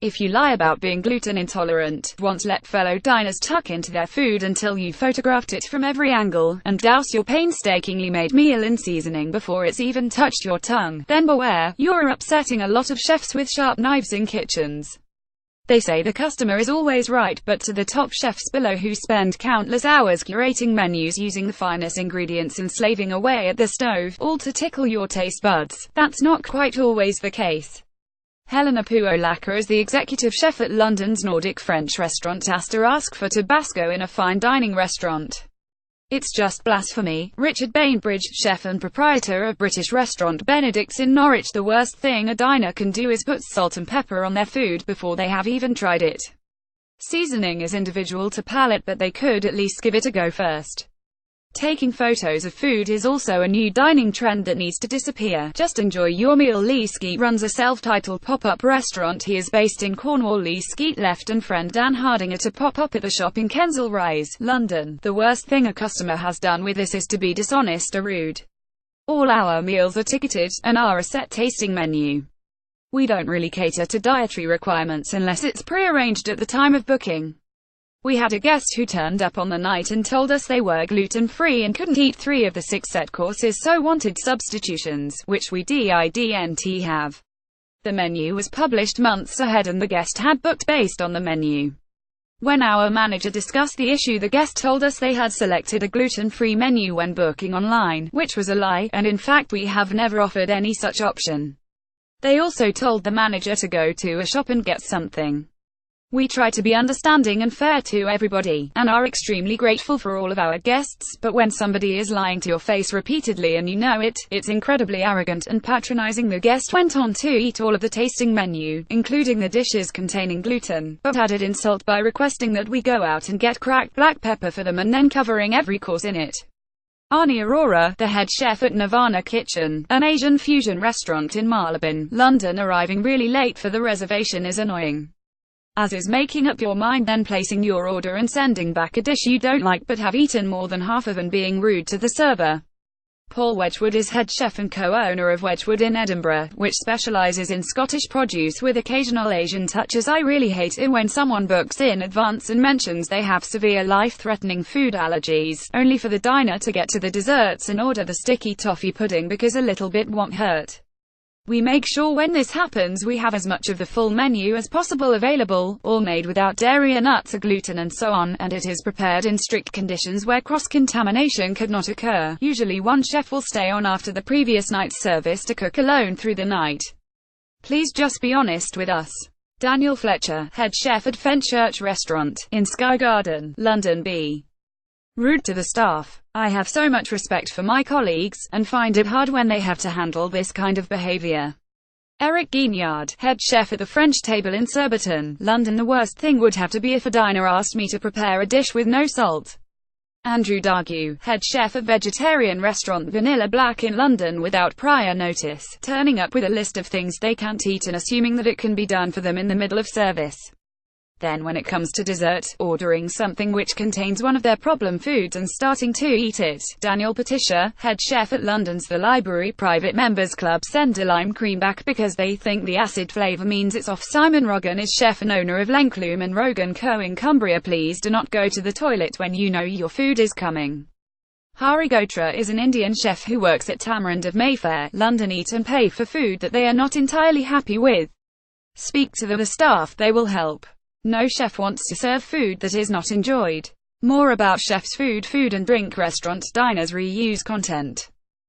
If you lie about being gluten intolerant, once let fellow diners tuck into their food until you photographed it from every angle, and douse your painstakingly made meal in seasoning before it's even touched your tongue, then beware, you're upsetting a lot of chefs with sharp knives in kitchens. They say the customer is always right, but to the top chefs below who spend countless hours curating menus using the finest ingredients and slaving away at the stove, all to tickle your taste buds, that's not quite always the case. Helena Puolacker is the executive chef at London's Nordic French restaurant Astor ask for Tabasco in a fine dining restaurant. It's just blasphemy. Richard Bainbridge, chef and proprietor of British restaurant Benedict's in Norwich. The worst thing a diner can do is put salt and pepper on their food before they have even tried it. Seasoning is individual to palate, but they could at least give it a go first. Taking photos of food is also a new dining trend that needs to disappear. Just enjoy your meal. Lee Skeet runs a self-titled pop-up restaurant. He is based in Cornwall. Lee Skeet left and friend Dan Harding at a pop-up at the shop in Kensal Rise, London. The worst thing a customer has done with this is to be dishonest or rude. All our meals are ticketed, and are a set tasting menu. We don't really cater to dietary requirements unless it's pre-arranged at the time of booking. We had a guest who turned up on the night and told us they were gluten-free and couldn't eat 3 of the 6 set courses, so wanted substitutions, which we didn't have. The menu was published months ahead and the guest had booked based on the menu. When our manager discussed the issue, the guest told us they had selected a gluten-free menu when booking online, which was a lie, and in fact we have never offered any such option. They also told the manager to go to a shop and get something. We try to be understanding and fair to everybody, and are extremely grateful for all of our guests, but when somebody is lying to your face repeatedly and you know it, it's incredibly arrogant and patronizing. The guest went on to eat all of the tasting menu, including the dishes containing gluten, but added insult by requesting that we go out and get cracked black pepper for them and then covering every course in it. Arnie Arora, the head chef at Nirvana Kitchen, an Asian fusion restaurant in Marylebone, London, arriving really late for the reservation is annoying. As is making up your mind, then placing your order and sending back a dish you don't like but have eaten more than half of and being rude to the server. Paul Wedgwood is head chef and co-owner of Wedgwood in Edinburgh, which specialises in Scottish produce with occasional Asian touches. I really hate it when someone books in advance and mentions they have severe life-threatening food allergies, only for the diner to get to the desserts and order the sticky toffee pudding because a little bit won't hurt. We make sure when this happens we have as much of the full menu as possible available, all made without dairy or nuts or gluten and so on, and it is prepared in strict conditions where cross-contamination could not occur. Usually one chef will stay on after the previous night's service to cook alone through the night. Please just be honest with us. Daniel Fletcher, head chef at Fenchurch Restaurant, in Sky Garden, London. Be rude to the staff. I have so much respect for my colleagues, and find it hard when they have to handle this kind of behavior. Eric Guignard, head chef at the French Table in Surbiton, London. The worst thing would have to be if a diner asked me to prepare a dish with no salt. Andrew Dargue, head chef at vegetarian restaurant Vanilla Black in London, without prior notice, turning up with a list of things they can't eat and assuming that it can be done for them in the middle of service. Then when it comes to dessert, ordering something which contains one of their problem foods and starting to eat it. Daniel Patricia, head chef at London's The Library Private Members Club, send a lime cream back because they think the acid flavour means it's off. Simon Rogan is chef and owner of Lenclume and Rogan Co. in Cumbria. Please do not go to the toilet when you know your food is coming. Hari Gotra is an Indian chef who works at Tamarind of Mayfair, London. Eat and pay for food that they are not entirely happy with. Speak to the staff, they will help. No chef wants to serve food that is not enjoyed. More about chef's food and drink. Restaurant diners reuse content.